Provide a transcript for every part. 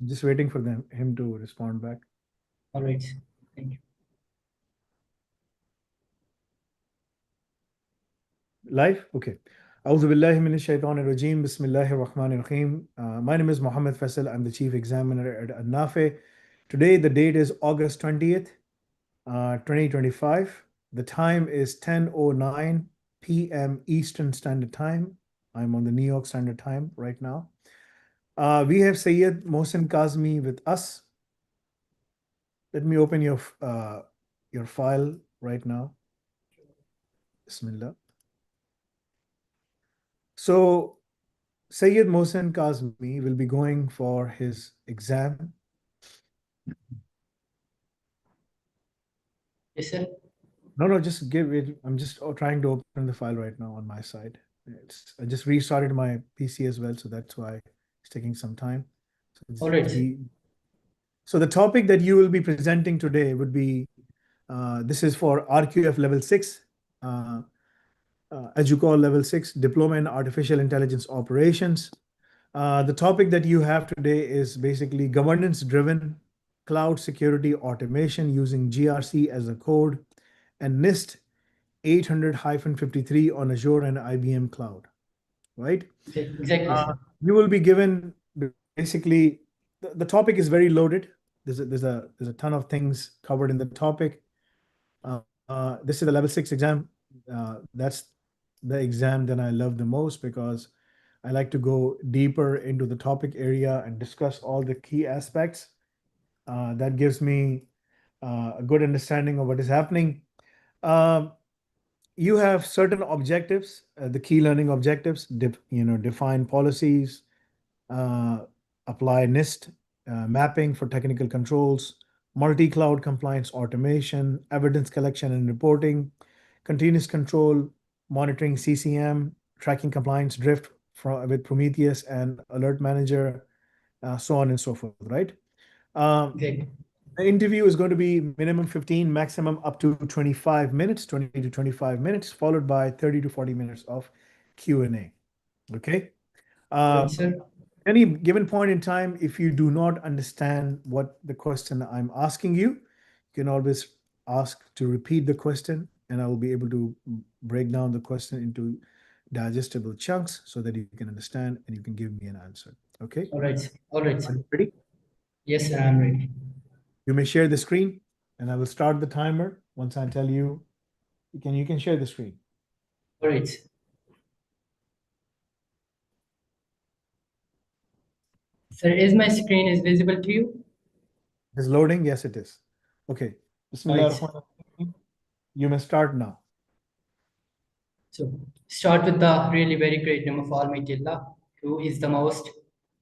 I'm just waiting for him to respond back. All right. Thank you. Live? Okay. أعوذ بالله من الشيطان الرجيم بسم الله الرحمن الرحيم. My name is Mohammed Faisal. I'm the Chief Examiner at Nafi. Today, the date is August 20th, 2025. The time is 10:09 p.m. Eastern Standard Time. I'm on the New York Standard Time right now. We have Syed, Mohsin, Kazmi with us. Let me open your file right now. Bismillah. So Syed Mohsin Kazmi will be going for his exam. Yes, sir. No, just give it. I'm just trying to open the file right now on my side. I just restarted my PC as well, so that's why it's taking some time. All right. So the topic that you will be presenting today would be, this is for RQF level 6, EduQual level 6, Diploma in Artificial Intelligence Operations. The topic that you have today is basically governance-driven cloud security automation using GRC as a code and NIST 800-53 on Azure and IBM Cloud, right? Exactly, sir. You will be given basically, the topic is very loaded. There's a ton of things covered in the topic. This is the level 6 exam. That's the exam that I love the most because I like to go deeper into the topic area and discuss all the key aspects. That gives me a good understanding of what is happening. You have certain objectives, the key learning objectives, define policies, apply NIST mapping for technical controls, multi-cloud compliance automation, evidence collection and reporting, continuous control, monitoring CCM, tracking compliance drift with Prometheus and Alert Manager, so on and so forth, right? Exactly. The interview is going to be minimum 15, maximum up to 25 minutes, 20 to 25 minutes, followed by 30 to 40 minutes of Q&A. Okay? Right, sir. Any given point in time, if you do not understand what the question I'm asking you, you can always ask to repeat the question, and I will be able to break down the question into digestible chunks so that you can understand and you can give me an answer. Okay? All right, sir. All right, Are sir. you ready? Yes, sir, I'm ready. You may share the screen, and I will start the timer once I tell you. You can share the screen. All right. Sir, is my screen is visible to you? Is loading? Yes, it is. Okay. Bismillah ar-Rahman. You may start now. So, start with the really very great name of Almighty Allah, who is the most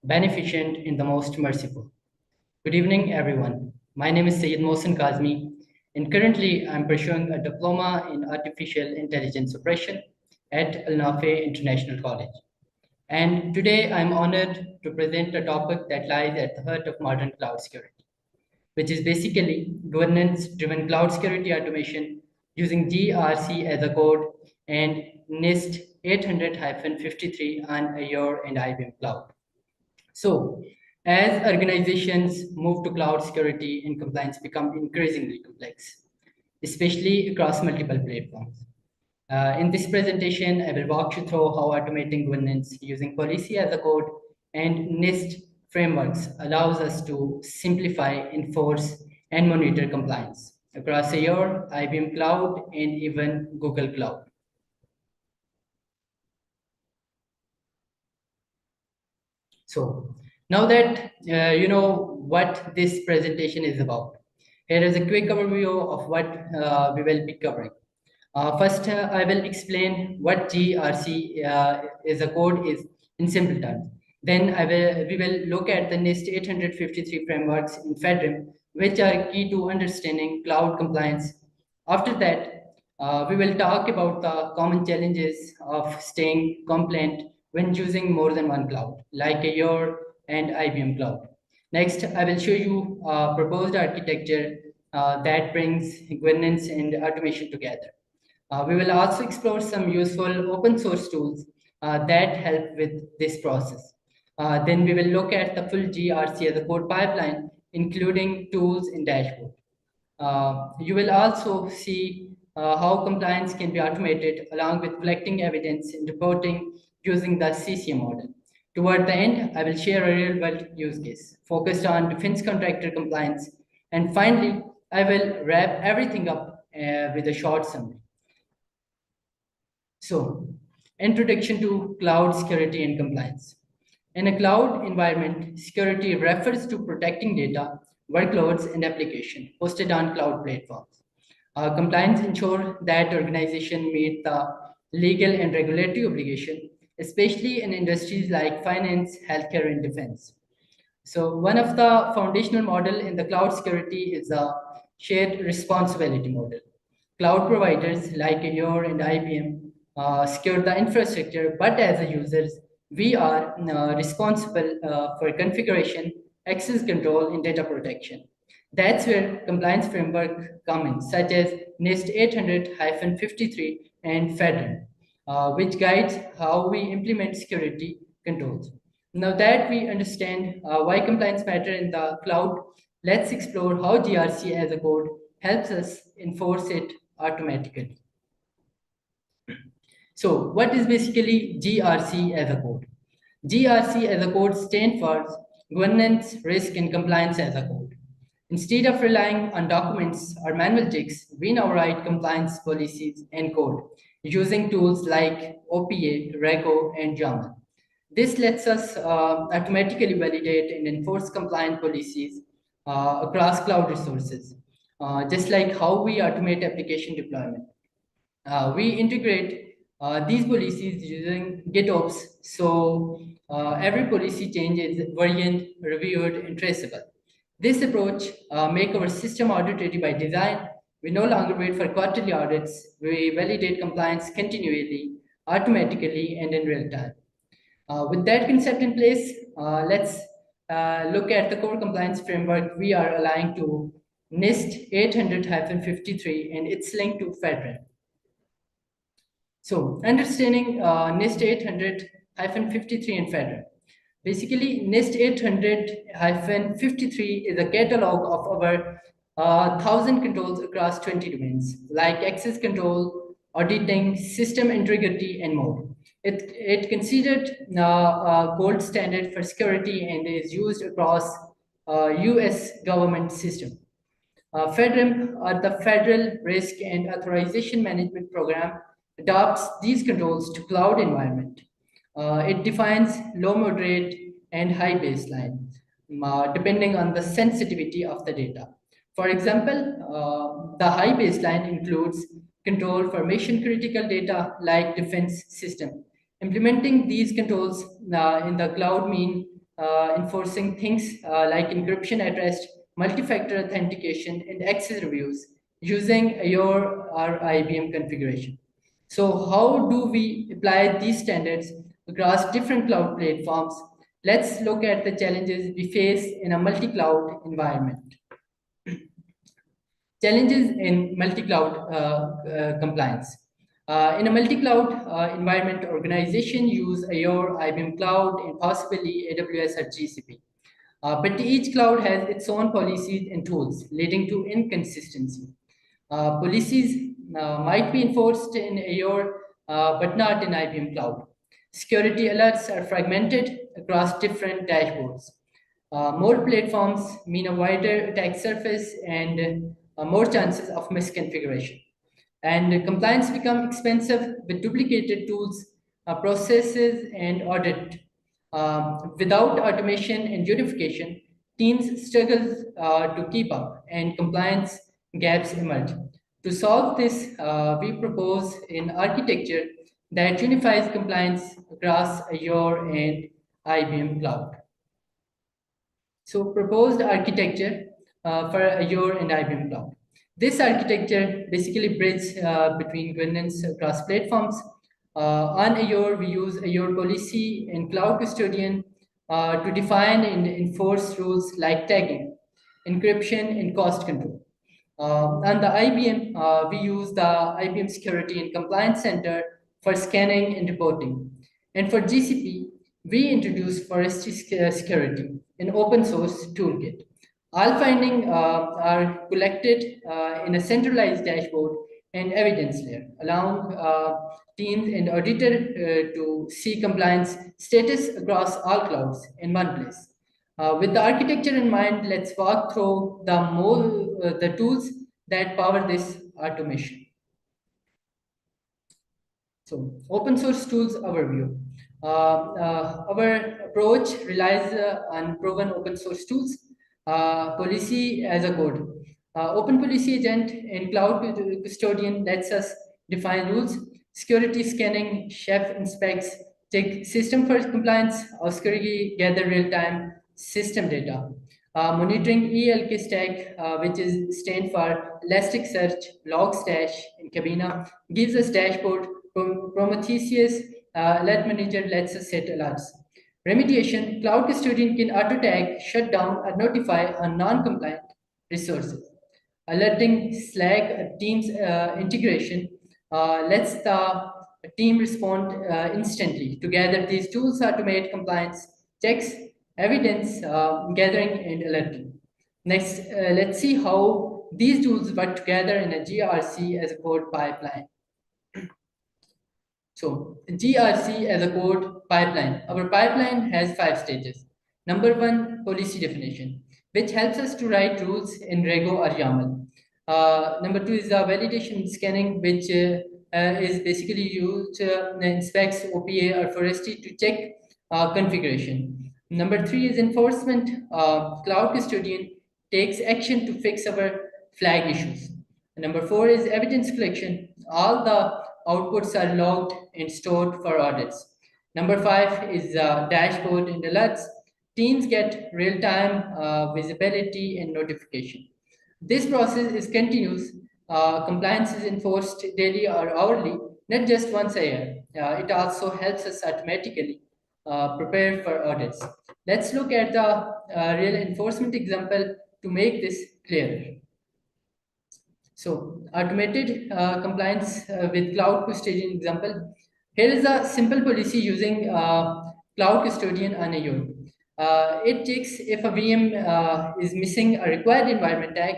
beneficent and the most merciful. Good evening, everyone. My name is Syed Mohsin Kazmi, and currently I'm pursuing a diploma in artificial intelligence operation at Al Nafi International College. And today I'm honored to present a topic that lies at the heart of modern cloud security, which is basically governance-driven cloud security automation using GRC as a code and NIST 800-53 on Azure and IBM Cloud. So, as organizations move to cloud security and compliance become increasingly complex, especially across multiple platforms. In this presentation, I will walk you through how automating governance using policy as a code and NIST frameworks allows us to simplify, enforce, and monitor compliance across Azure, IBM Cloud, and even Google Cloud. So now that you know what this presentation is about, here is a quick overview of what we will be covering. First, I will explain what GRC is a code is in simple terms. Then we will look at the NIST 853 frameworks in FedRAMP, which are key to understanding cloud compliance. After that, we will talk about the common challenges of staying compliant when choosing more than one cloud, like Azure and IBM Cloud. Next, I will show you a proposed architecture that brings governance and automation together. We will also explore some useful open source tools that help with this process. Then we will look at the full GRC as a code pipeline, including tools and dashboard. You will also see how compliance can be automated along with collecting evidence and reporting using the CCM model. Toward the end, I will share a real-world use case focused on defense contractor compliance. And finally, I will wrap everything up with a short summary. So, introduction to cloud security and compliance. In a cloud environment, security refers to protecting data, workloads, and application hosted on cloud platforms. Compliance ensures that organization meet the legal and regulatory obligation, especially in industries like finance, healthcare, and defense. So one of the foundational model in the cloud security is a shared responsibility model. Cloud providers like Azure and IBM secure the infrastructure, but as a users, we are responsible for configuration, access control, and data protection. That's where compliance framework come in, such as NIST 800-53 and FedRAMP, which guides how we implement security controls. Now that we understand why compliance matter in the cloud, let's explore how GRC as a code helps us enforce it automatically. So what is basically GRC as a code? GRC as a code stands for Governance, Risk, and Compliance as a code. Instead of relying on documents or manual checks, we now write compliance policies and code using tools like OPA, REGO, and YAML. This lets us automatically validate and enforce compliant policies across cloud resources, just like how we automate application deployment. We integrate these policies using GitOps, so every policy change is variant, reviewed, and traceable. This approach makes our system audit ready by design. We no longer wait for quarterly audits. We validate compliance continually, automatically, and in real time. With that concept in place, let's look at the core compliance framework we are aligned to NIST 800-53 and its link to FedRAMP. So understanding NIST 800-53 and FedRAMP. Basically, NIST 800-53 is a catalog of over 1,000 controls across 20 domains, like access control, auditing, system integrity, and more. It considered a gold standard for security and is used across US government system. FedRAMP, or the Federal Risk and Authorization Management Program, adopts these controls to cloud environment. It defines low, moderate, and high baseline, depending on the sensitivity of the data. For example, the high baseline includes control for mission critical data like defense system. Implementing these controls in the cloud mean enforcing things like encryption at rest, multi-factor authentication, and access reviews using your or IBM configuration. So how do we apply these standards across different cloud platforms? Let's look at the challenges we face in a multi-cloud environment. Challenges in multi-cloud compliance. In a multi-cloud environment, organization use Azure, IBM Cloud, and possibly AWS or GCP. But each cloud has its own policies and tools, leading to inconsistency. Policies might be enforced in Azure, but not in IBM Cloud. Security alerts are fragmented across different dashboards. More platforms mean a wider attack surface and more chances of misconfiguration. And compliance becomes expensive with duplicated tools, processes, and audit. Without automation and unification, teams struggle to keep up and compliance gaps emerge. To solve this, we propose an architecture that unifies compliance across Azure and IBM Cloud. So proposed architecture for Azure and IBM Cloud. This architecture basically bridges between governance across platforms. On Azure, we use Azure Policy and Cloud Custodian to define and enforce rules like tagging, encryption, and cost control. On the IBM, we use the IBM Security and Compliance Center for scanning and reporting. And for GCP, we introduced forestry security, an open source toolkit. All findings are collected in a centralized dashboard and evidence layer, allowing teams and auditor to see compliance status across all clouds in one place. With the architecture in mind, let's walk through the tools that power this automation. So, open source tools overview. Our approach relies on proven open source tools, policy as a code. Open Policy Agent and Cloud Custodian lets us define rules, security scanning, chef inspects, check system for compliance, Oscari gather real-time system data. Monitoring ELK stack, which is stand for Elasticsearch, Logstash, and Cabina, gives us dashboard. Prometheus Alert Manager lets us set alerts. Remediation, Cloud Custodian can auto-tag, shut down, or notify on non-compliant resources. Alerting Slack Teams integration lets the team respond instantly. Together, these tools automate compliance checks, evidence gathering, and alerting. Next, let's see how these tools work together in a GRC as a code pipeline. So GRC as a code pipeline. Our pipeline has 5 stages. Number 1, policy definition, which helps us to write rules in Rego or YAML. Number 2 is the validation scanning, which is basically used inspects OPA or forestry to check configuration. Number 3 is enforcement. Cloud custodian takes action to fix our flag issues. Number 4 is evidence collection. All the outputs are logged and stored for audits. Number 5 is dashboard and alerts. Teams get real-time visibility and notification. This process is continuous. Compliance is enforced daily or hourly, not just once a year. It also helps us automatically prepare for audits. Let's look at the real enforcement example to make this clearer. So, automated compliance with cloud custodian example. Here is a simple policy using cloud custodian on a unit. It checks if a VM is missing a required environment tag.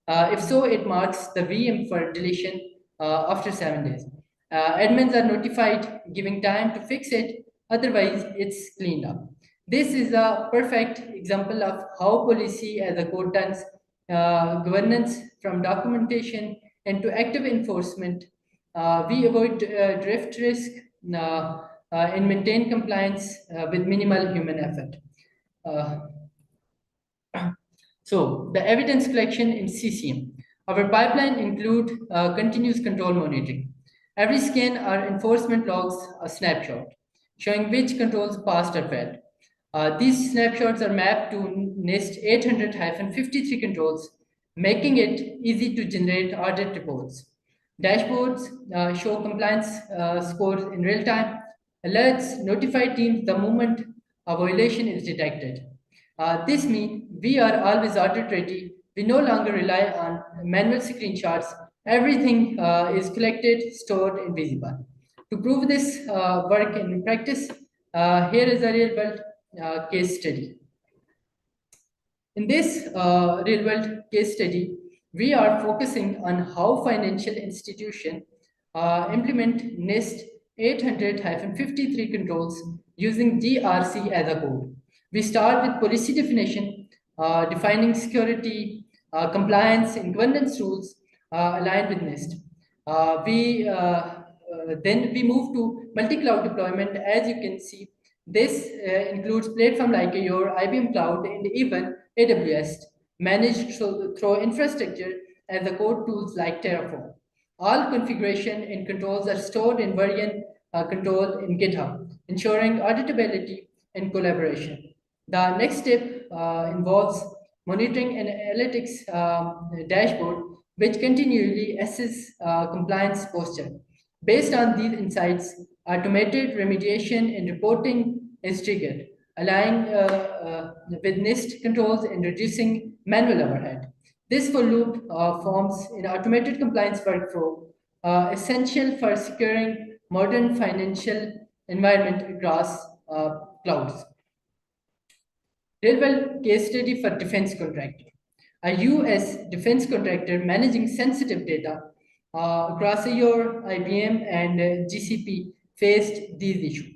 If so, it marks the VM for deletion after 7 days. Admins are notified, giving time to fix it, otherwise it's cleaned up. This is a perfect example of how policy as a code turns governance from documentation into active enforcement. We avoid drift risk and maintain compliance with minimal human effort. So the evidence collection in CCM. Our pipeline include continuous control monitoring. Every scan or enforcement logs a snapshot showing which controls passed or failed. These snapshots are mapped to NIST 800-53 controls, making it easy to generate audit reports. Dashboards show compliance scores in real time. Alerts notify teams the moment a violation is detected. This means we are always audit ready. We no longer rely on manual screenshots. Everything is collected, stored, and visible. To prove this work in practice, here is a real-world case study. In this real-world case study, we are focusing on how financial institutions implement NIST 800-53 controls using GRC as a code. We start with policy definition, defining security, compliance, and governance rules aligned with NIST. Then we move to multi-cloud deployment. As you can see, this includes platform like your IBM Cloud and even AWS, managed through infrastructure and the code tools like Terraform. All configuration and controls are stored in variant control in GitHub, ensuring auditability and collaboration. The next step involves monitoring and analytics dashboard, which continually assess compliance posture. Based on these insights, automated remediation and reporting is triggered, aligning with NIST controls and reducing manual overhead. This full loop forms an automated compliance workflow essential for securing modern financial environment across clouds. Real-world case study for defense contractor. A US defense contractor managing sensitive data across your IBM and GCP faced these issues.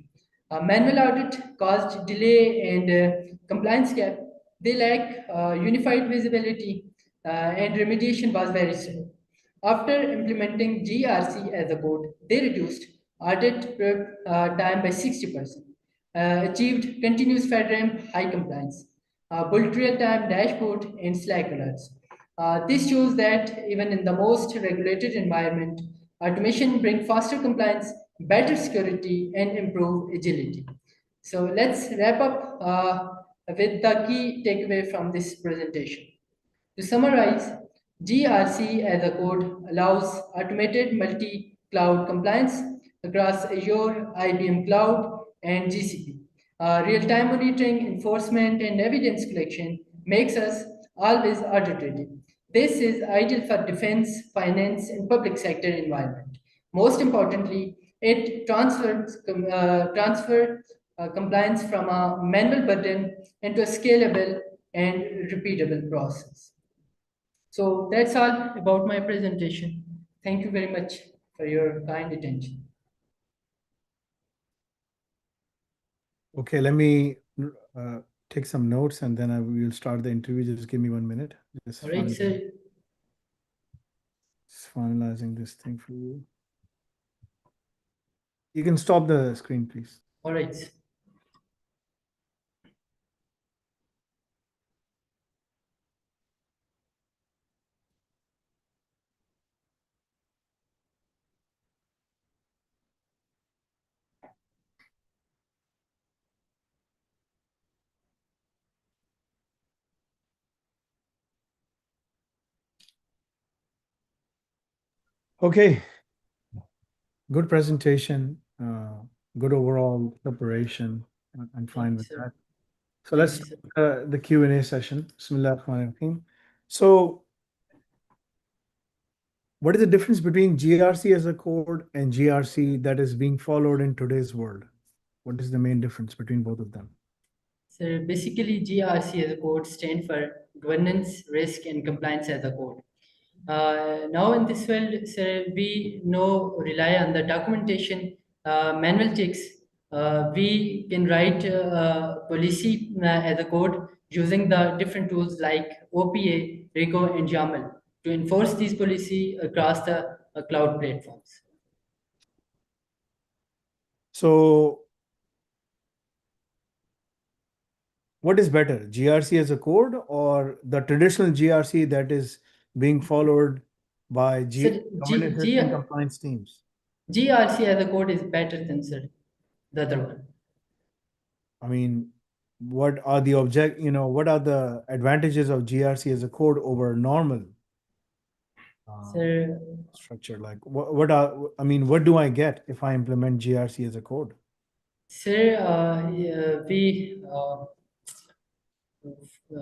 A manual audit caused delay and compliance gap. They lack unified visibility and remediation was very slow. After implementing GRC as a code, they reduced audit prep time by 60%, achieved continuous FedRAMP high compliance, built real-time dashboard and Slack alerts. This shows that even in the most regulated environment, automation brings faster compliance, better security, and improve agility. So let's wrap up with the key takeaway from this presentation. To summarize, GRC as a code allows automated multi-cloud compliance across Azure, IBM Cloud, and GCP. Real-time monitoring, enforcement, and evidence collection makes us always audit-ready. This is ideal for defense, finance, and public sector environment. Most importantly, it transfers compliance from a manual burden into a scalable and repeatable process. So that's all about my presentation. Thank you very much for your kind attention. Okay, let me take some notes and then I will start the interview. Just give me 1 minute. Just All right, sir. finalizing this thing for you. You can stop the screen, please. All right. Okay, good presentation, good overall preparation. I'm fine with that. So let's start the Q&A session. Bismillahirrahmanirrahim. So what is the difference between GRC as a code and GRC that is being followed in today's world? What is the main difference between both of them? So basically, GRC as a code stands for governance, risk, and compliance as a code. Now in this world, sir, we rely on the documentation, manual checks. We can write policy as a code using the different tools like OPA, RICO, and YAML to enforce these policy across the cloud platforms. So what is better, GRC as a code or the traditional GRC that is being followed by governance and compliance teams? GRC as a code is better than the other one. I mean, what are the what are the advantages of GRC as a code over normal structure? Like what do I get if I implement GRC as a code? Sir,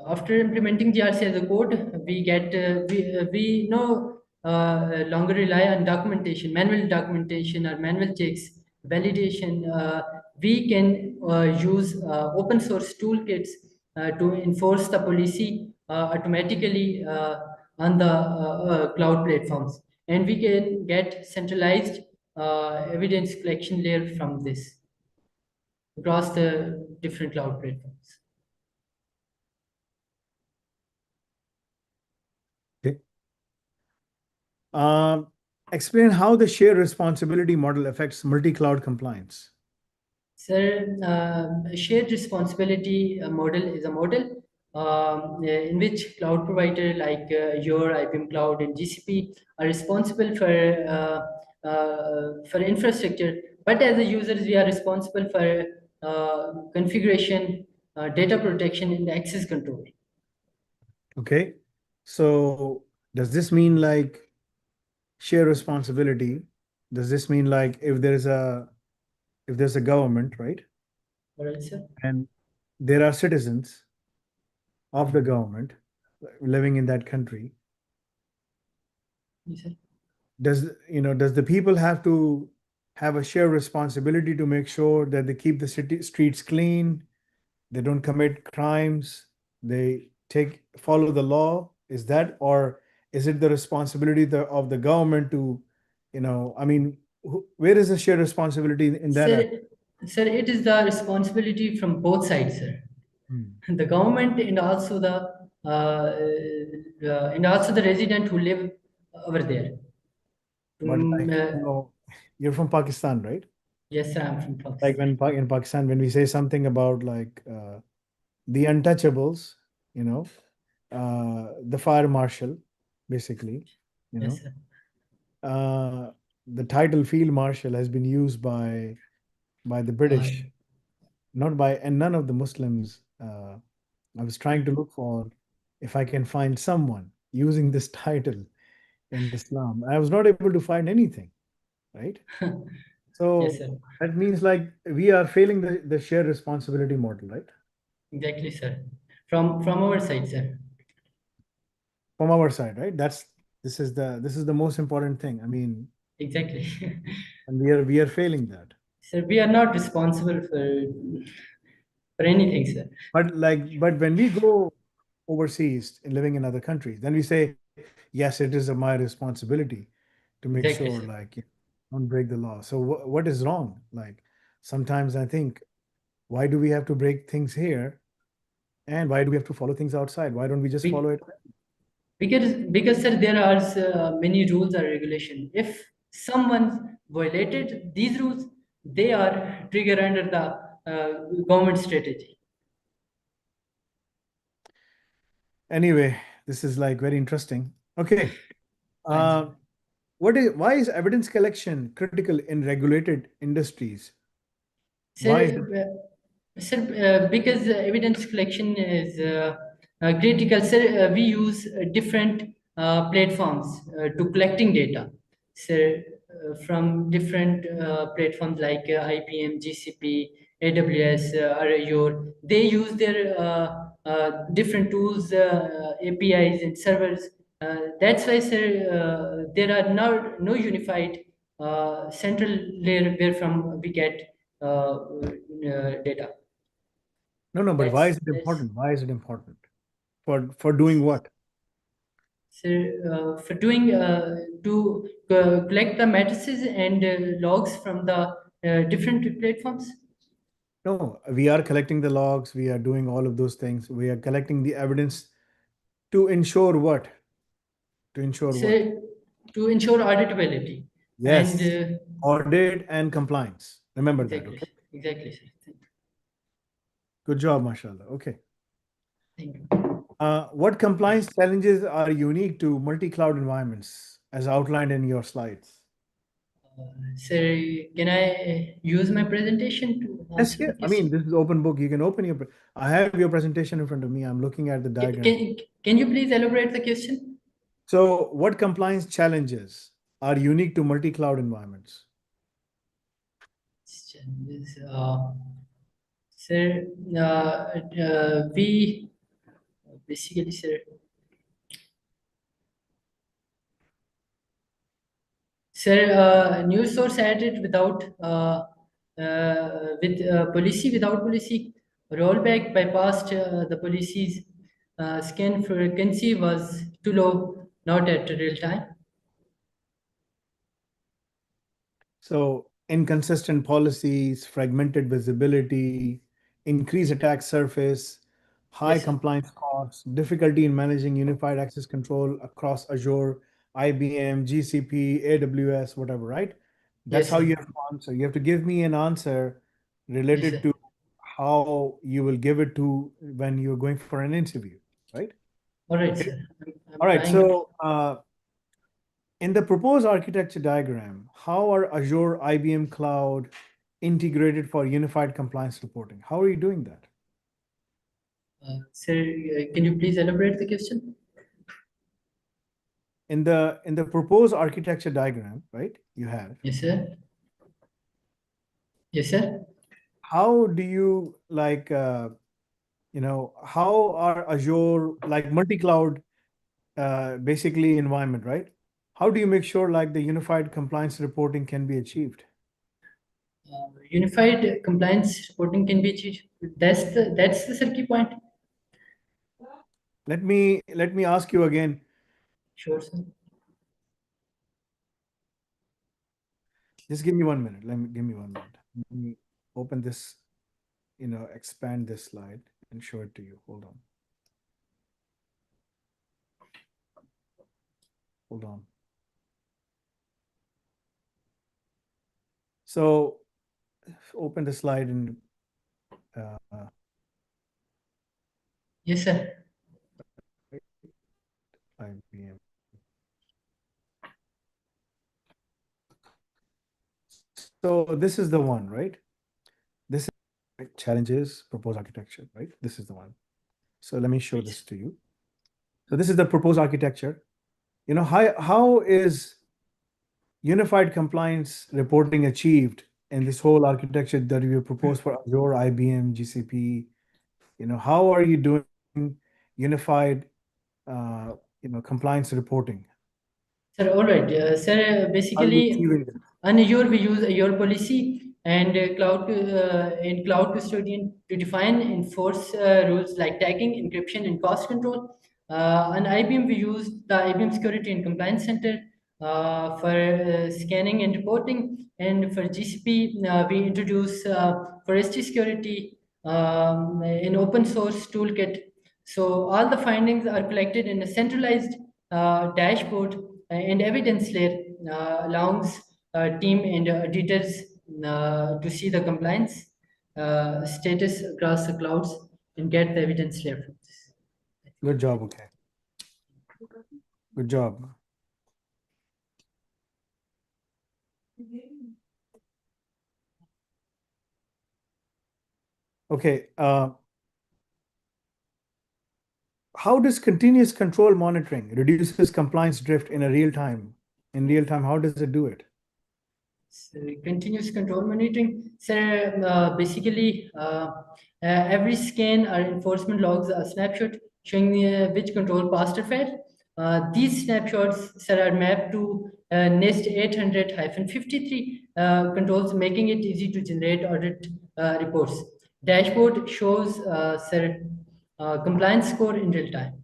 after implementing GRC as a code, we get we no longer rely on documentation, manual documentation or manual checks, validation. We can use open source toolkits to enforce the policy automatically on the cloud platforms, and we can get centralized evidence collection layer from this across the different cloud platforms. Okay. Explain how the shared responsibility model affects multi-cloud compliance. Sir, shared responsibility model is a model in which cloud provider like your IBM Cloud and GCP are responsible for infrastructure, but as a users we are responsible for configuration, data protection, and access control. Okay, so does this mean like share responsibility? Does this mean like if there's a government, right? All right, sir. And there are citizens of the government living in that country. Yes, sir. Does the people have to have a shared responsibility to make sure that they keep the streets clean, they don't commit crimes, they follow the law? Is that, or is it the responsibility of the government to, I mean, where is the shared responsibility in that Sir, aspect? sir, it is the responsibility from both sides, sir. Hmm. The government and also the resident who live over there. But like, Uh, you're from Pakistan, right? yes, sir, I'm from Like Pakistan. in Pakistan, when we say something about like the untouchables, the fire marshal, basically, you Yes, know, sir. the title field marshal has been used by the Uh, British, not by, and none of the Muslims. I was trying to look for if I can find someone using this title in Islam. I was not able to find anything, right? yes, So sir. that means like we are failing the shared responsibility model, right? Exactly, sir. From our side, sir. From our side, right? This is the most important thing. I mean, Exactly. and we are failing that. Sir, we are not responsible for anything, sir. But when we go overseas and living in other countries, then we say, yes, it is my responsibility to make Exactly, sure sir. like don't break the law. So what is wrong? Like sometimes I think, why do we have to break things here, and why do we have to follow things outside? Why don't we just follow Be- it? because sir, there are many rules or regulation. If someone violated these rules, they are trigger under the government strategy. Anyway, this is like very interesting. Okay. Fine, sir. Uh, why is evidence collection critical in regulated industries? Why is it? Sir, because evidence collection is critical, sir, we use different platforms to collecting data. So, from different platforms like IPM, GCP, AWS, or Azure, they use their different tools, APIs, and servers. That's why, sir, there are no unified central layer where from we get data. No, but why is it That's important? Why is it important? For doing what? so for doing to collect the matrices and logs from the different platforms. No, we are collecting the logs, we are doing all of those things. We are collecting the evidence to ensure what? To ensure what? So to ensure auditability and Yes, audit and compliance. Remember that, exactly, okay? exactly, sir. Good job, mashallah. Okay. Thank you. What compliance challenges are unique to multi-cloud environments as outlined in your slides? So can I use my presentation to Yes, answer yeah. the I mean, question? this is open book. You can open I have your presentation in front of me. I'm looking at the diagram. Can you please elaborate the question? So, what compliance challenges are unique to multi-cloud environments? Challenges, sir, we basically, sir, news source added with policy without policy rollback bypassed the policy's scan frequency was too low, not at real time. So, inconsistent policies, fragmented visibility, increased attack surface, high Yes, sir. compliance costs, difficulty in managing unified access control across Azure, IBM, GCP, AWS, whatever, right? That's Yes, how sir. you have to answer. You have to give me an answer Yes, related sir. to how you will give it to when you're going for an interview, right? All right, Okay. sir. I'm All right. trying to. So, in the proposed architecture diagram, how are Azure IBM Cloud integrated for unified compliance reporting? How are you doing that? Sir, can you please elaborate the question? In the proposed architecture diagram, right? You have. Yes, sir. Yes, sir. How do you like how are Azure like multi-cloud basically environment, right? How do you make sure like the unified compliance reporting can be achieved? Unified compliance reporting can be achieved. That's the sir key point. Let me ask you again. Sure, sir. Just give me 1 minute. Give me 1 minute. Let me open this, expand this slide and show it to you. Hold on. Hold on. So open the slide and Yes, sir. IBM. So this is the one, right? This is challenges, proposed architecture, right? This is the one. So let me show this to you. So this is the proposed architecture. How is unified compliance reporting achieved in this whole architecture that you propose for Azure, IBM, GCP? How are you doing unified, compliance reporting? Sir, all right. Sir, How are you basically, achieving it? on Azure, we use Azure policy and cloud custodian to define, enforce rules like tagging, encryption, and cost control. On IBM, we use the IBM Security and Compliance Center for scanning and reporting. And for GCP, we introduce for ST security an open source toolkit. So all the findings are collected in a centralized dashboard and evidence layer allows team and editors to see the compliance status across the clouds and get the evidence layer from this. Good job. Okay. Good job. Okay. How does continuous control monitoring reduces compliance drift in real time? In real time, how does it do it? So continuous control monitoring. So basically, every scan or enforcement logs a snapshot showing which control passed or failed. These snapshots sir, are mapped to NIST 800-53 controls, making it easy to generate audit reports. Dashboard shows sir, compliance score in real time.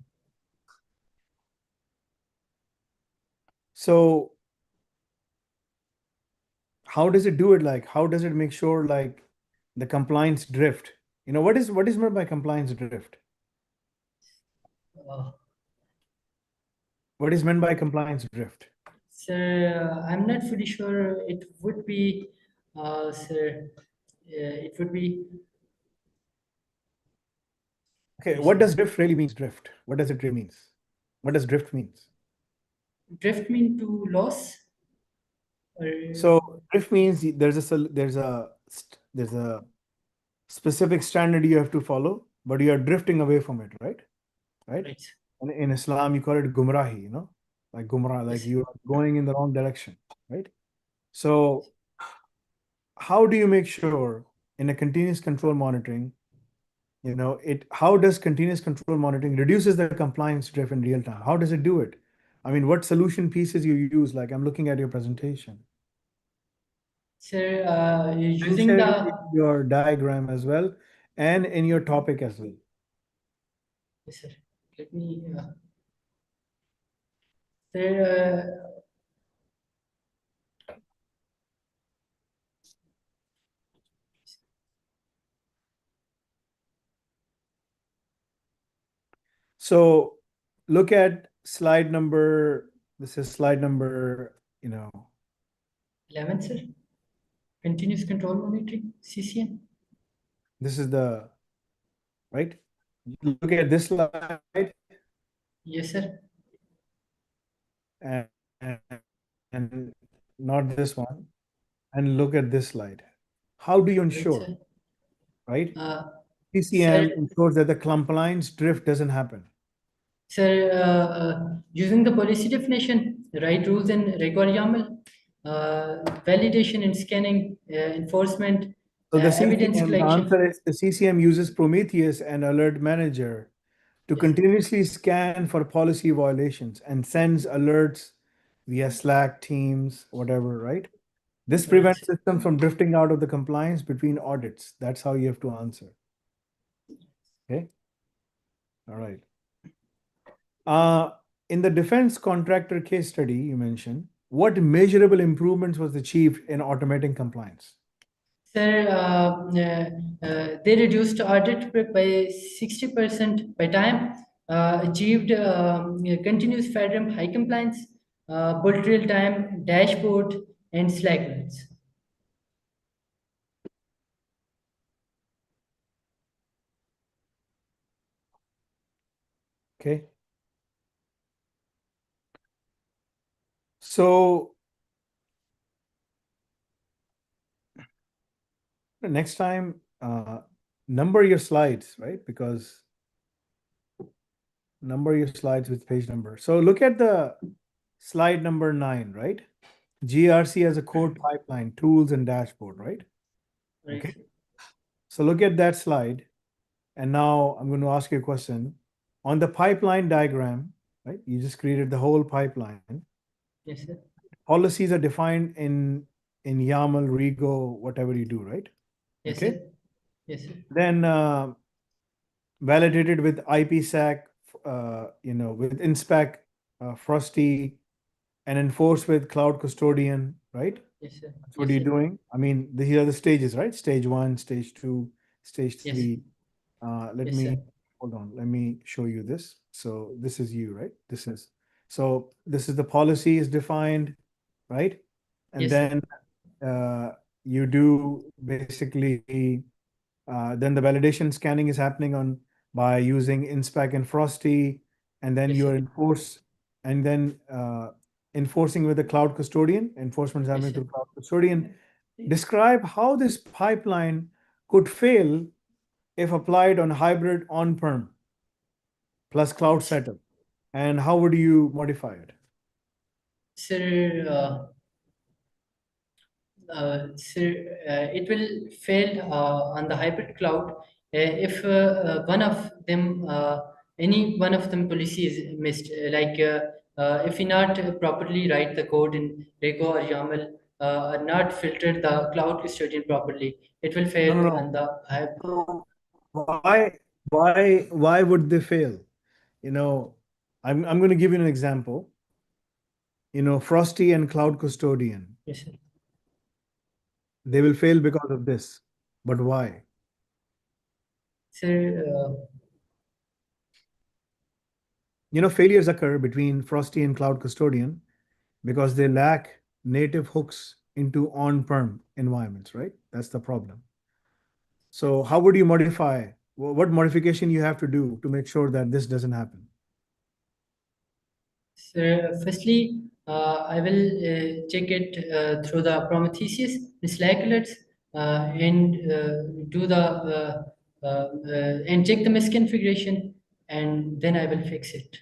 So how does it do it? Like, how does it make sure like the compliance drift? What is meant by compliance drift? Uh, What is meant by compliance drift? So I'm not fully sure. It would be, sir, it would be. Okay, Yes, what sir. does drift really means? Drift. What does it really means? What does drift means? Drift mean to loss? Or, So drift means there's a specific standard you have to follow, but you are drifting away from it, right? Right? right. And in Islam, you call it gumrahi, like gumrah, like Yes. you are going in the wrong direction, right? So how do you make sure in a continuous control monitoring, how does continuous control monitoring reduces the compliance drift in real time? How does it do it? I mean, what solution pieces you use? Like I'm looking at your presentation. Sir, And using share it in the, your diagram as well, and in your topic as well. yes, sir. Let me, sir, So look at slide number, this is slide number, 11, sir. Continuous control monitoring, CCM. this is the, right? Look at this slide Yes, sir. and, and not this one. And look at this slide. How do you Right, ensure, sir. right? Sir, CCM ensures that the compliance drift doesn't happen. Sir, using the policy definition, right rules and record YAML, validation and scanning, enforcement, So the evidence CCM, the collection. answer is the CCM uses Prometheus and Alert Manager to Yes. continuously scan for policy violations and sends alerts via Slack, Teams, whatever, right? This Right. prevents systems from drifting out of the compliance between audits. That's how you have to answer. Okay. All right. In the defense contractor case study you mentioned, what measurable improvements was achieved in automating compliance? Sir, they reduced audit prep by 60% by time, achieved continuous FedRAMP high compliance, bullet real time, dashboard, and Slack alerts. Okay. So next time, number your slides, right? Because number your slides with page number. So look at the slide number 9, right? GRC as a code pipeline, tools and dashboard, right? Right. Okay. So look at that slide. And now I'm going to ask you a question. On the pipeline diagram, right? You just created the whole pipeline. Yes, sir. Policies are defined in YAML, Rego, whatever you do, right? Yes, Okay. sir. Yes, sir. Then validated with IPsec, with Inspec, Frosty, and enforced with Cloud Custodian, right? Yes, sir. That's what Yes, you're sir. doing. I mean, these are the stages, right? Stage 1, stage 2, stage Yes. 3. Let Yes, me sir. hold on. Let me show you this. So this is you, right? This is the policy is defined, right? And Yes, sir. then you do basically then the validation scanning is happening on by using Inspec and Frosty, and then Yes, you're sir. enforcing with the cloud custodian. Enforcement is Yes, happening sir. through cloud custodian. Describe how this pipeline could fail if applied on hybrid on-prem plus cloud setup, and how would you modify it? Sir, it will fail on the hybrid cloud if any one of them policy is missed. If we not properly write the code in Rego or YAML, or not filter the cloud custodian properly, it will No, fail no, on the hybrid. no. Why would they fail? I'm going to give you an example. Frosty and cloud custodian, Yes, sir. they will fail because of this. But why? Sir, Failures occur between Frosty and cloud custodian because they lack native hooks into on-prem environments, right? That's the problem. So how would you modify? What modification you have to do to make sure that this doesn't happen? So, firstly, I will check it through the Prometheus, the Slack alerts, and do the and check the misconfiguration, and then I will fix it.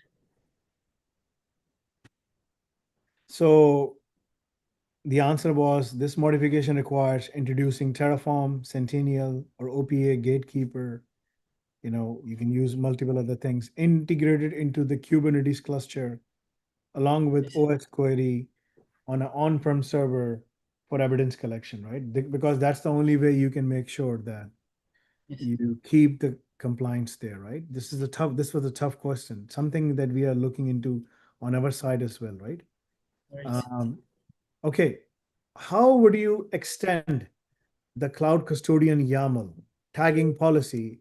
So the answer was this modification requires introducing Terraform, Sentinel, or OPA Gatekeeper. You can use multiple other things integrated into the Kubernetes cluster along with Yes, OS query on an on-prem server for evidence collection, right? Because that's the only way you can make sure that yes, you keep the compliance there, right? This was a tough question, something that we are looking into on our side as well, right? right. Okay, how would you extend the cloud custodian YAML tagging policy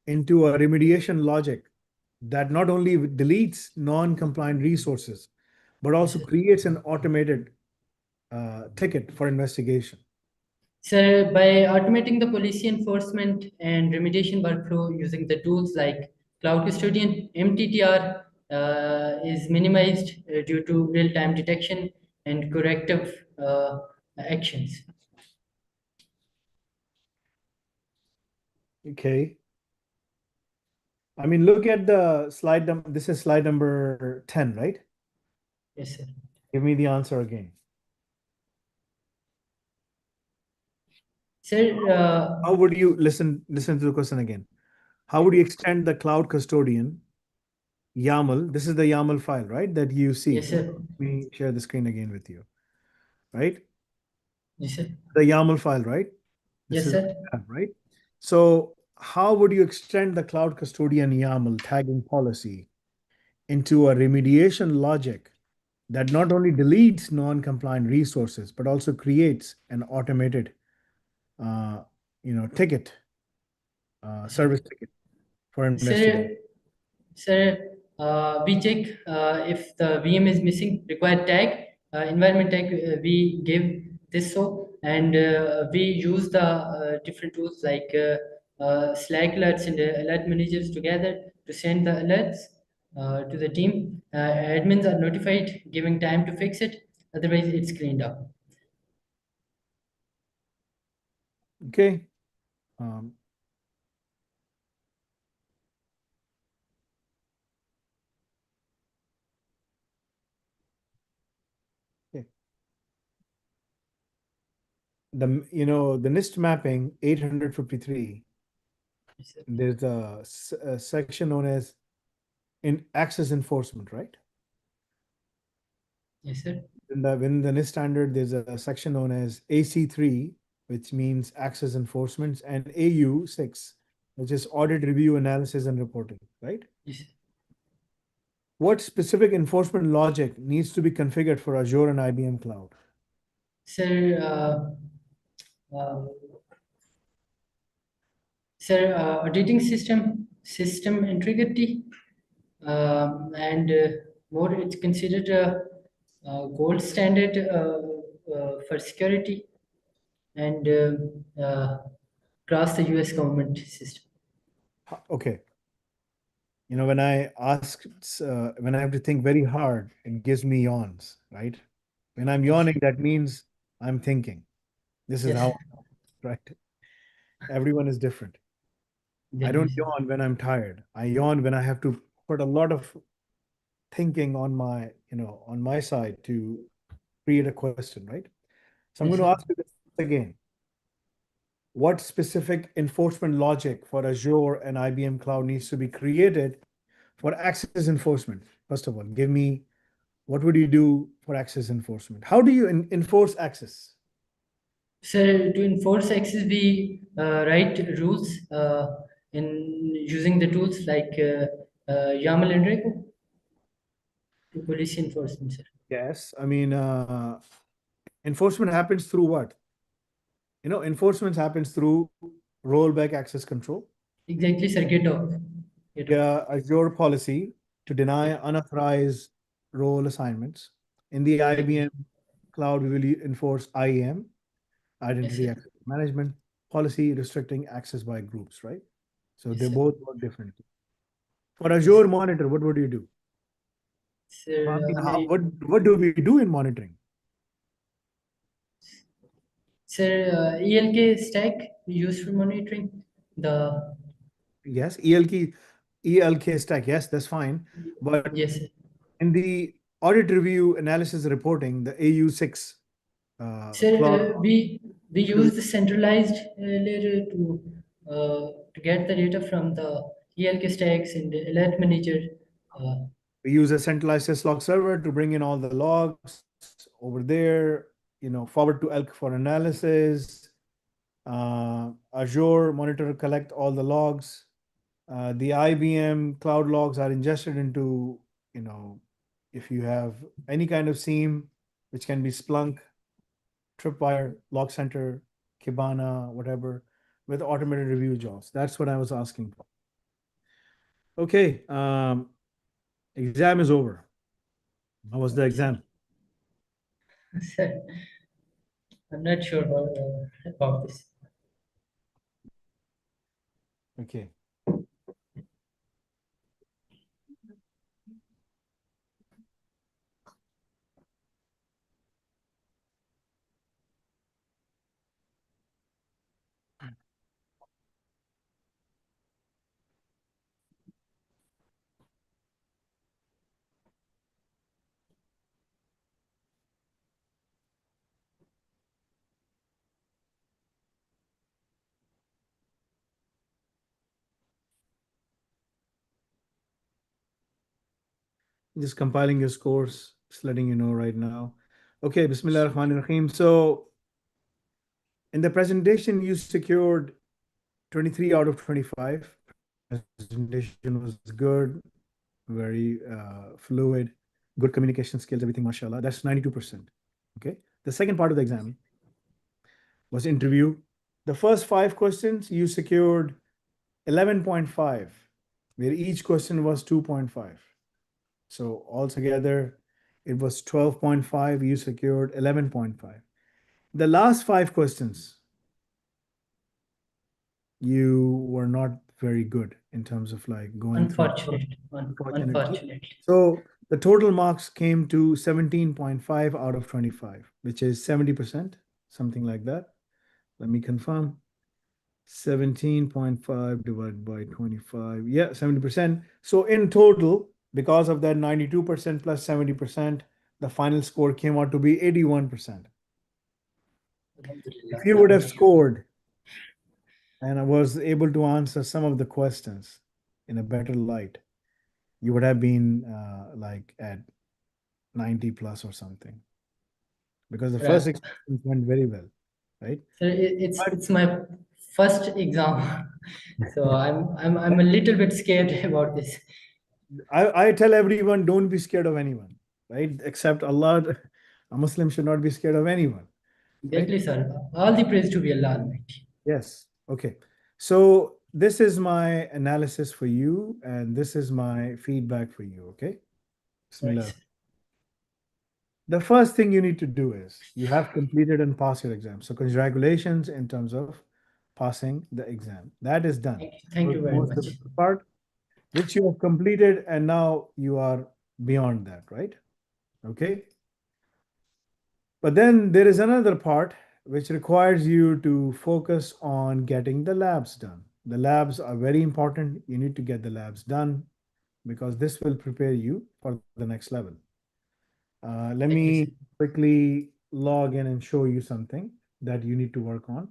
into a remediation logic that not only deletes non-compliant resources, but also Yes, sir. creates an automated ticket for investigation? So, by automating the policy enforcement and remediation workflow using the tools like Cloud Custodian, MTTR is minimized due to real-time detection and corrective actions. Okay. I mean, look at the slide. This is slide number 10, right? Yes, sir. Give me the answer again. Sir, How would you listen to the question again? How would you extend the cloud custodian YAML? This is the YAML file, right? That you see. yes, sir. Let me share the screen again with you, right? Yes, sir. the YAML file, right? This Yes, is sir. right. So how would you extend the cloud custodian YAML tagging policy into a remediation logic that not only deletes non-compliant resources but also creates an automated, uh, ticket, Yes, sir. service ticket for investigation? Sir, we check if the VM is missing, required tag, environment tag, we give this so, and we use the different tools like Slack alerts and alert managers together to send the alerts to the team. Admins are notified, giving time to fix it, otherwise it's cleaned up. Okay. Um, okay. The NIST mapping 853, Yes, sir. there's a section known as in access enforcement, right? Yes, sir. Within the NIST standard, there's a section known as AC3, which means access enforcement, and AU6, which is audit review analysis and reporting, right? Yes, sir. What specific enforcement logic needs to be configured for Azure and IBM Cloud? Sir, uh, Sir, auditing system integrity, and more it's considered a gold standard for security and across the US government system. Okay. When when I have to think very hard, it gives me yawns, right? When I'm Yes, yawning, that means I'm thinking. This is yes, how, right? Everyone is different. I don't yes, yawn when I'm tired. I yawn when I have to put a lot of thinking on my side to create a question, right? So I'm yes, going to sir. ask you this again. What specific enforcement logic for Azure and IBM Cloud needs to be created for access enforcement? First of all, give me what would you do for access enforcement? How do you enforce access? Sir, to enforce access, we write rules in using the tools like YAML and Repo to police enforcement, sir. Yes, I mean, enforcement happens through what? Enforcement happens through rollback access control, Exactly, sir. Get off. Get off. Azure policy to deny Yeah. unauthorized role assignments. In the Exactly. IBM cloud, we will enforce IAM, Yes, identity sir. access management policy, restricting access by groups, right? So Yes, they sir. both work differently. For Yes, Azure sir. monitor, what would you do? I Sir, mean, we, what do we do in monitoring? sir, ELK stack we use for monitoring the. Yes, ELK stack. Yes, that's fine. But Yes, sir. in the audit review analysis reporting, the AU6 Sir, clause, we use the centralized layer to get the data from the ELK stacks and the alert manager. Uh, we use a centralized syslog server to bring in all the logs over there, forward to ELK for analysis. Azure monitor collect all the logs. The IBM cloud logs are ingested into, if you have any kind of SIEM, which can be Splunk, Tripwire, Log Center, Kibana, whatever, with automated review jobs. That's what I was asking for. Okay, exam is over. How was the exam? sir, I'm not sure about this. Okay. Just compiling your scores, just letting you know right now. Okay, Bismillah ar-Rahman ar-Rahim. So In the presentation, you secured 23 out of 25. Presentation was good, very fluid, good communication skills, everything, mashallah. That's 92%. Okay. The second part of the exam was interview. The first 5 questions, you secured 11.5, where each question was 2.5. So altogether, it was 12.5. You secured 11.5. The last 5 questions, you were not very good in terms of like going through. Unfortunately. So the total marks came to 17.5 out of 25, which is 70%, something like that. Let me confirm. 17.5 divided by 25. Yeah, 70%. So in total, because of that 92% plus 70%, the final score came out to be 81%. If you would have scored and I was able to answer some of the questions in a better light, you would have been like at 90 plus or something. Because the first Right. exam went very well, right? So it's my first exam, so I'm a little bit scared about this. I tell everyone, don't be scared of anyone, right? Except Allah. A Muslim should not be scared of anyone, right? Exactly, sir. All the praise to be Allah Almighty. Yes. Okay. So this is my analysis for you, and this is my feedback for you. Okay. Right, Bismillah. sir. The first thing you need to do is you have completed and passed your exam. So congratulations in terms of passing the exam. That is done. Thank you very Most much. difficult part, which you have completed, and now you are beyond that, right? Okay. But then there is another part which requires you to focus on getting the labs done. The labs are very important. You need to get the labs done because this will prepare you for the next level. Let Thank you, sir. me quickly log in and show you something that you need to work on.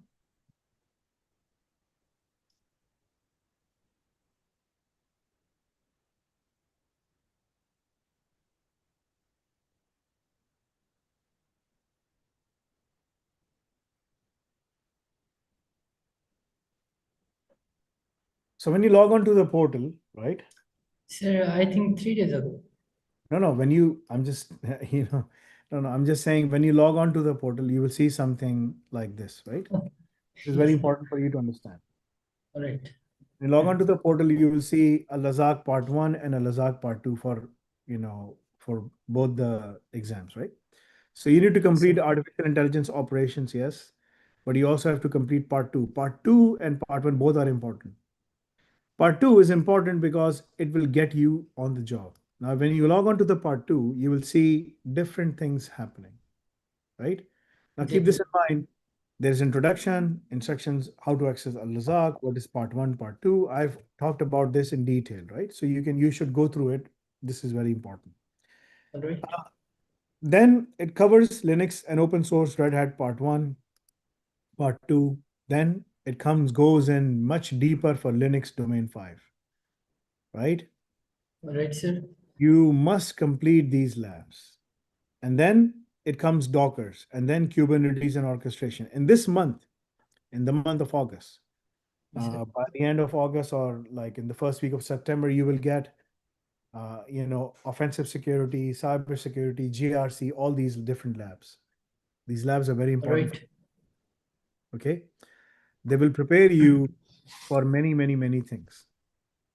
So when you log on to the portal, right? Sir, I think 3 days ago. No, when you, I'm just, no, I'm just saying when you log on to the portal, you will see something like this, right? Oh, It's very yes, sir. important for you to understand. All right. When you log on to the portal, you will see a Lazak part 1 and a Lazak part 2 for both the exams, right? So you need to complete artificial intelligence operations, yes, but you also have to complete part 2. Part 2 and part 1 both are important. Part 2 is important because it will get you on the job. Now, when you log on to the part 2, you will see different things happening, right? Now, keep this in mind. There's introduction, instructions, how to access Al-Razak, what is part 1, part 2. I've talked about this in detail, right? So you should go through it. This is very important. All right. Then it covers Linux and open source Red Hat part 1, part 2. Then it goes in much deeper for Linux domain 5, right? All right, sir. You must complete these labs. And then it comes Dockers and then Kubernetes and orchestration. In this month, in the month of August, by the end of August or like in the first week of September, you will get, offensive security, cyber security, GRC, all these different labs. These labs are very All important. right. Okay. They will prepare you for many, many, many things.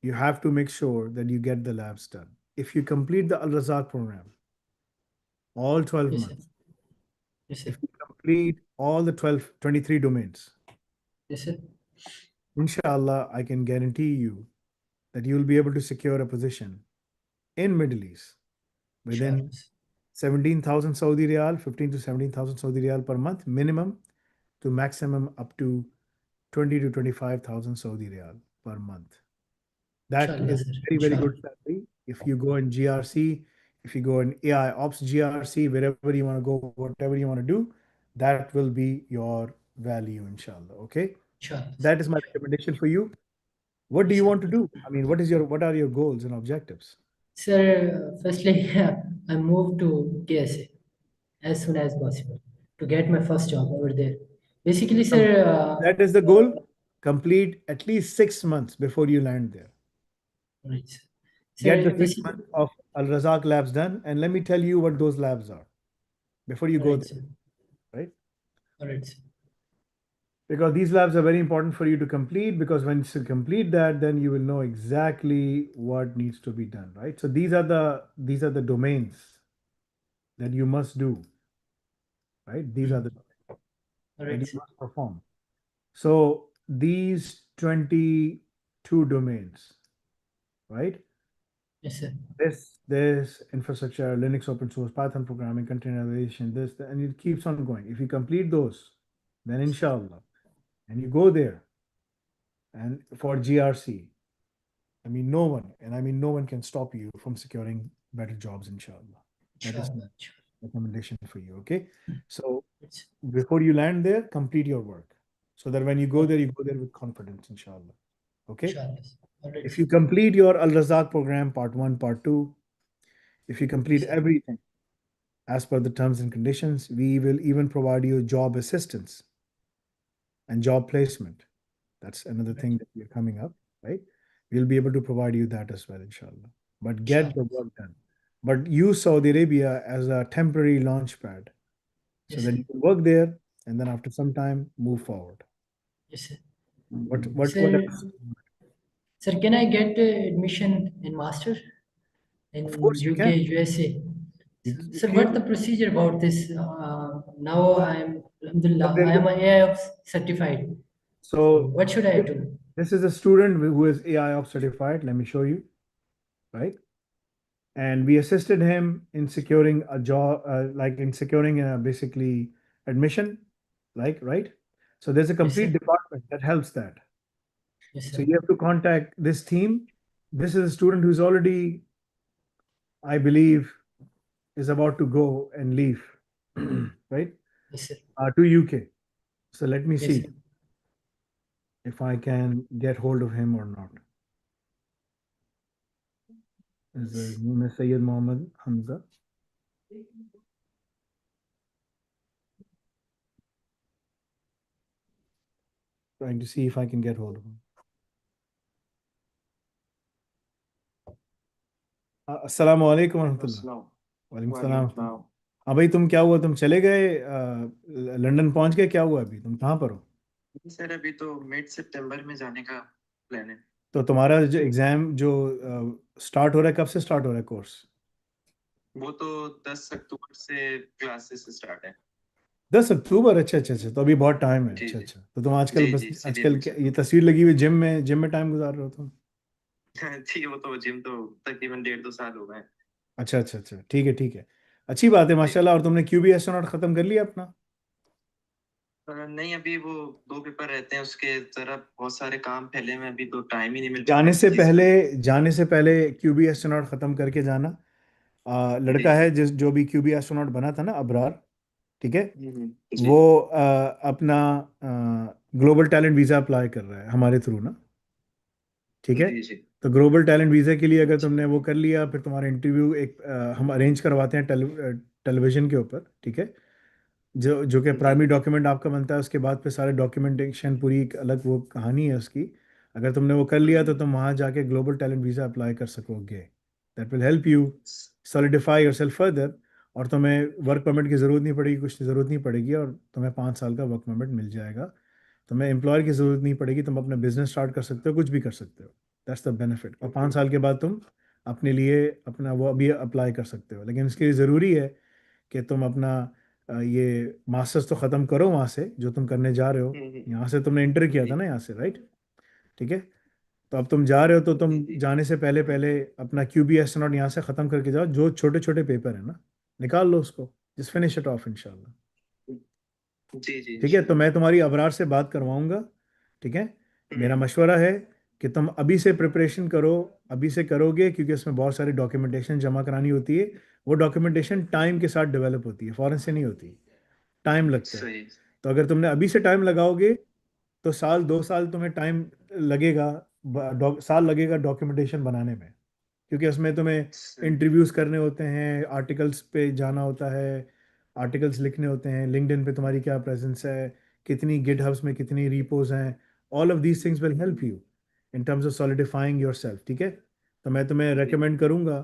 You have to make sure that you get the labs done. If you complete the Al Razak program, all 12 Yes, sir. months, Yes, sir. if you complete all the 23 domains, Yes, sir. inshallah, I can guarantee you that you will be able to secure a position in Middle East within 17,000 Saudi Riyal, 15 to 17,000 Saudi Riyal per month minimum, to maximum up to 20 to 25,000 Saudi Riyal per month. That Inshallah, is sir. very, very good Inshallah. salary. If you go in GRC, if you go in AI Ops GRC, wherever you want to go, whatever you want to do, that will be your value, inshallah. Okay. Inshallah. That is my recommendation for you. What do Yes, you sir. want to do? I mean, what are your goals and objectives? Sir, firstly, I moved to KSA as soon as possible to get my first job over there. Basically, Um, sir, That is the goal. Complete at least 6 months before you land there. right, sir. Get the Sir, six basically, months of Al Razak labs done, and let me tell you what those labs are before you go right, there, sir. right? Right, sir. Because these labs are very important for you to complete, because once you complete that, then you will know exactly what needs to be done, right? So these are the domains that you must do, right? These are the that Right, you sir. must perform. So these 22 domains, right? Yes, sir. This infrastructure, Linux open source, Python programming, containerization, and it keeps on going. If you complete those, then inshallah, and you go there, and for GRC, no one can stop you from securing better jobs, inshallah. That is my Inshallah. recommendation for you, okay? So It's, before you land there, complete your work, so that when you go there, you go there with confidence, inshallah. Okay? inshallah. All right, If sir. you complete your Al Razak program, part one, part two, if you complete Yes, sir. everything as per the terms and conditions, we will even provide you job assistance and job placement. That's another All right, thing that we're coming up, right? We'll be able to provide you that as well, inshallah. But get the inshallah. work done. But use Saudi Arabia as a temporary launch pad so Yes, that sir. you can work there, and then after some time move forward. Yes, sir. What Sir, else? sir, can I get admission in master Of in course you UK, can. USA? You Sir, can. what the procedure about this? Now So I am, Alhamdulillah, what they're I am looking, a AI certified. So so what should I this, do? this is a student who is AIOps certified. Let me show you, right? And we assisted him in securing a job, like in securing basically admission, like, right? So there's a Yes, complete sir. department that helps that. Yes, So sir. you have to contact this team. This is a student who's already, I believe, is about to go and leave, right, Yes, sir. to UK. So let me Yes, see sir. if I can get hold of him or not. His name is Syed Mohammed Hamza. Trying to see if I can get hold of him. अस्सलाम वालेकुम रहमतुल्लाह। वालेकुम सलाम। हाँ भाई, तुम क्या हुआ, तुम चले गए लंदन पहुंच गए, क्या हुआ, अभी तुम कहाँ पर हो? सर अभी तो मिड सितंबर में जाने का प्लान है। तो तुम्हारा जो एग्जाम जो स्टार्ट हो रहा है, कब से स्टार्ट हो रहा है कोर्स? वो तो 10 अक्टूबर से क्लासेस स्टार्ट है। 10 अक्टूबर? अच्छा अच्छा अच्छा, तो अभी बहुत टाइम है। जी अच्छा जी अच्छा, तो तुम आजकल जी बस जी आजकल सीरियस क्या ये तस्वीर लगी हुई जिम में टाइम गुजार रहे हो तुम? जी वो तो जिम तो तकरीबन 1.5-2 साल हो गए हैं। अच्छा अच्छा अच्छा, ठीक है ठीक है। अच्छी बात है जी माशाल्लाह। और तुमने क्यूबी एस्ट्रोनॉट खत्म कर लिया अपना? नहीं अभी वो 2 पेपर रहते हैं उसके जरा बहुत सारे काम फैले हुए हैं अभी तो टाइम ही नहीं मिल पा रहा जाने है से किसी से। पहले जाने से पहले क्यूबी एस्ट्रोनॉट खत्म करके जाना। जी लड़का जी है जो भी क्यूबी एस्ट्रोनॉट बना था ना, अबरार, ठीक है, जी वो अपना ग्लोबल टैलेंट वीज़ा अप्लाई कर रहा है हमारे थ्रू ना, ठीक है। जी जी तो ग्लोबल टैलेंट वीज़ा के लिए अगर अच्छा तुमने वो कर लिया, फिर तुम्हारा इंटरव्यू एक हम अरेंज करवाते हैं टेलीविज़न के ऊपर, ठीक है, जो कि जी प्राइमरी डॉक्यूमेंट आपका बनता है। उसके बाद फिर सारे डॉक्यूमेंटेशन, पूरी एक अलग वो कहानी है उसकी। अगर तुमने वो कर लिया तो तुम वहाँ जाके ग्लोबल टैलेंट वीज़ा अप्लाई कर सकोगे। That will help you solidify yourself further. और तुम्हें वर्क परमिट की ज़रूरत नहीं पड़ेगी, कुछ ज़रूरत नहीं पड़ेगी, और तुम्हें 5 साल का वर्क परमिट मिल जाएगा। तुम्हें एम्प्लॉयर की ज़रूरत नहीं पड़ेगी, तुम अपना बिजनेस स्टार्ट कर सकते हो, कुछ भी कर सकते हो। That's the benefit. और 5 साल के बाद तुम अपने लिए अपना वो अभी अप्लाई कर सकते हो। लेकिन इसके लिए ज़रूरी है कि तुम अपना ये मास्टर्स तो ख़त्म करो वहाँ से, जो तुम करने जा रहे हो। यहाँ से तुमने इंटर किया था जी ना, यहाँ से, राइट? ठीक है। तो अब तुम जा रहे हो, तो तुम जी जी जाने से पहले पहले अपना क्यूबी एस्ट्रोनॉट यहाँ से ख़त्म करके जाओ। जो छोटे छोटे पेपर है ना, निकाल लो उसको। जस्ट फिनिश इट ऑफ इंशाल्लाह। जी जी ठीक है, तो इंशाल्लाह। मैं तुम्हारी अबरार से बात करवाऊंगा, ठीक है। मेरा मशवरा है कि तुम अभी से प्रिपरेशन करो। अभी से करोगे क्योंकि उसमें बहुत सारी डॉक्यूमेंटेशन जमा करानी होती है। वो डॉक्यूमेंटेशन टाइम के साथ डेवलप होती है, फौरन से नहीं होती, टाइम लगता है। सही तो अगर तुमने अभी से टाइम लगाओगे, तो साल 2 साल तुम्हें टाइम लगेगा, साल लगेगा डॉक्यूमेंटेशन बनाने में। क्योंकि उसमें तुम्हें सही इंटरव्यूज करने होते हैं, आर्टिकल्स पे जाना होता है, आर्टिकल्स लिखने होते हैं, लिंक्डइन पे तुम्हारी क्या प्रेजेंस है, कितनी गिटहब्स में कितनी रिपोज हैं, all of these things will help you in terms of solidifying yourself, ठीक है। तो मैं तुम्हें रेकमेंड करूंगा,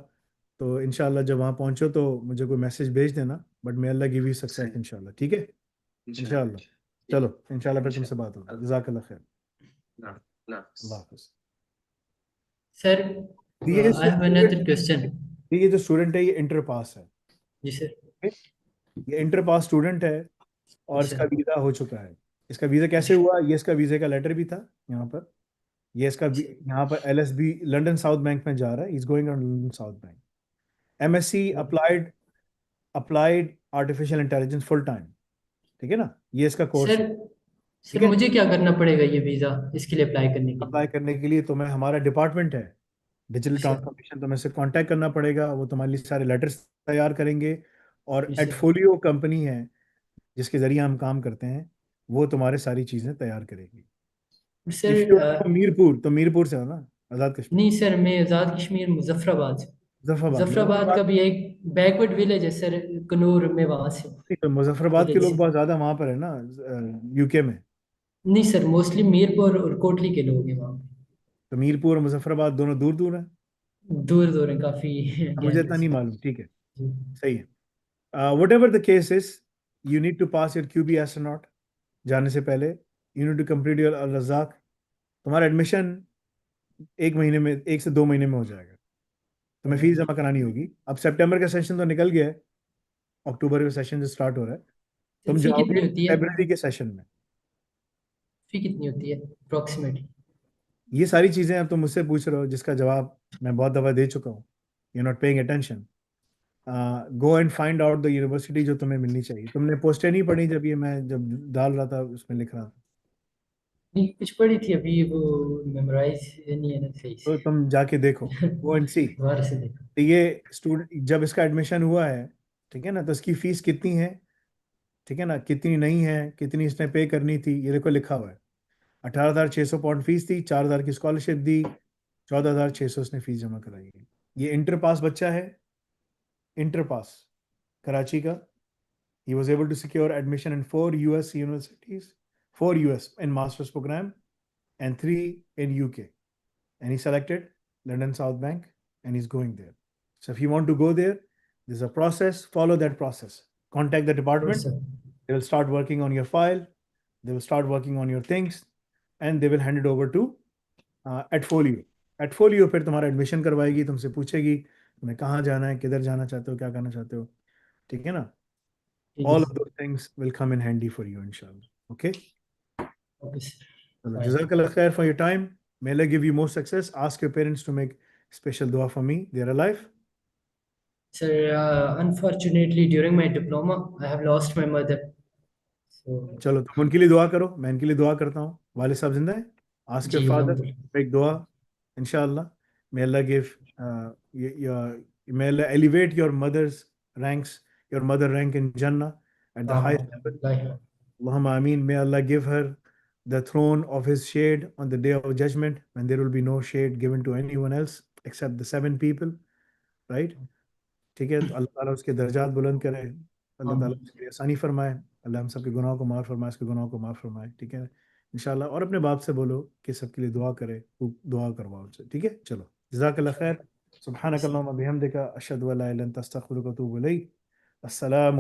तो इंशाल्लाह जब वहाँ पहुंचो तो मुझे कोई मैसेज भेज देना, but may Allah give you success इंशाल्लाह, ठीक है। इंशाल्लाह। चलो इंशाल्लाह फिर तुमसे बात होगी। जज़ाकल्लाह खैर। अल्लाह हाफ़िज़। Sir, ये I have another question. ये जो स्टूडेंट है ये इंटर पास है, जी sir. ये इंटर पास स्टूडेंट है और जी इसका sir. वीज़ा हो चुका है। इसका वीज़ा कैसे हुआ, ये इसका वीज़े का लेटर भी था यहाँ पर, ये इसका यहाँ पर LSB लंदन साउथ बैंक में जा रहा है, is going on London south bank. MSc applied applied artificial intelligence full time, ठीक है ना, ये इसका कोर्स सर है, ठीक सर है। मुझे क्या करना पड़ेगा ये वीज़ा इसके लिए अप्लाई करने के लिए? अप्लाई करने के लिए तुम्हें हमारा डिपार्टमेंट है डिजिटल जी सर. ट्रांसफॉर्मेशन, तुम्हें से कांटेक्ट करना पड़ेगा, वो तुम्हारे लिए सारे लेटर्स तैयार करेंगे, और जी सर. एडफोलियो कंपनी है जिसके जरिए हम काम करते हैं, वो तुम्हारे सारी चीज़ें तैयार करेगी। सर इफ यू मीरपुर, तो मीरपुर से हो ना, आज़ाद कश्मीर। नहीं सर, मैं आज़ाद कश्मीर मुजफ्फराबाद से. मुजफ्फराबाद, मुजफ्फराबाद का भी एक बैकवर्ड विलेज है सर, कनूर में, वहाँ से हूँ, तो मुजफ्फराबाद के विलेज लोग से. बहुत ज़्यादा वहाँ पर है ना, UK में। नहीं सर, मोस्टली मीरपुर और कोटली के लोग हैं वहाँ तो मीरपुर और मुजफ्फराबाद दोनों दूर दूर हैं। पे. दूर दूर है काफ़ी. मुझे गहरे इतना नहीं से. मालूम, ठीक है, जी. सही है। Whatever the case is, you need to pass your QB astronaut जाने से पहले, you need to complete your अल रज़ाक। तुम्हारा एडमिशन 1 महीने में, 1 से 2 महीने में हो जाएगा। तुम्हें फीस जमा करानी होगी। अब सितंबर का सेशन तो निकल गया है, अक्टूबर का सेशन जो स्टार्ट हो रहा है, सर तुम फी जाओगे कितनी होती है? फरवरी के सेशन में। फी कितनी होती है अप्रोक्सीमेटली? ये सारी चीज़ें अब तुम मुझसे पूछ रहे हो जिसका जवाब मैं बहुत दफ़ा दे चुका हूँ, you not paying attention. Go and find out the university जो तुम्हें मिलनी चाहिए। तुमने पोस्टें नहीं पढ़ी जब ये मैं जब डाल रहा था उसमें लिख रहा था, नहीं, कुछ पढ़ी थी अभी, वो मेमोराइज नहीं है ना सही तो से. तुम जाके देखो, गो एंड सी। दोबारा से देखो. तो ये स्टूडेंट जब इसका एडमिशन हुआ है, ठीक है ना, तो इसकी फीस कितनी है, ठीक है ना, कितनी नहीं है, कितनी इसने पे करनी थी, ये देखो लिखा हुआ है। 18,600 पाउंड फीस थी, 4,000 की स्कॉलरशिप दी, 14,600 उसने फीस जमा कराई है। ये इंटर पास बच्चा है, इंटर पास कराची का। He was able to secure admission in 4 US universities, 4 US in master's program, and 3 in UK. And he selected London South Bank, and he's going there. So if you want to go there, there's a process. Follow that process. Contact the और department. Sir. They will start working on your file. They will start working on your things, and they will hand it over to Adfolio. Adfolio फिर तुम्हारा admission करवाएगी, तुमसे पूछेगी तुम्हें कहाँ जाना है, किधर जाना चाहते हो, क्या करना चाहते हो, ठीक है ना। ठीक है All of sir. those things will come in handy for you, inshallah. Okay. Okay sir. Well, fine. Jazakallah khair for your time. May Allah give you more success. Ask your parents to make special dua for me. They are alive. Sir, unfortunately, during my diploma, I have lost my mother. So, चलो तुम उनके लिए दुआ करो, मैं इनके लिए दुआ करता हूँ। वाले साहब जिंदा है, आस्क योर जी फादर, अल्हम्दुलिल्लाह. मेक दुआ, इंशाल्लाह। May Allah give may Allah elevate your mother's ranks, your mother rank in Jannah at the highest level. Like, Allahumma ameen. May Allah give her the throne of his shade on the day of judgment, when there will be no shade given to anyone else except the 7 people, right? ठीक है, तो अल्लाह ताला उसके दर्जात बुलंद करे, अल्लाह ताला उसके लिए आसानी फरमाए, अल्लाह हम सबके गुनाहों को माफ़ फरमाए, इसके गुनाहों को माफ़ फरमाए, ठीक है इंशाल्लाह। और अपने बाप से बोलो कि सबके लिए दुआ करे, खूब दुआ करवाओ उनसे, ठीक है। चलो, जज़ाकल्लाह खैर। सुब्हानकल्लाहुम्मा बिहम्दिका, अशहदु अल्ला इलाहा इल्ला अंता, अस्तगफिरुका व अतूबु इलैक। अस्सलाम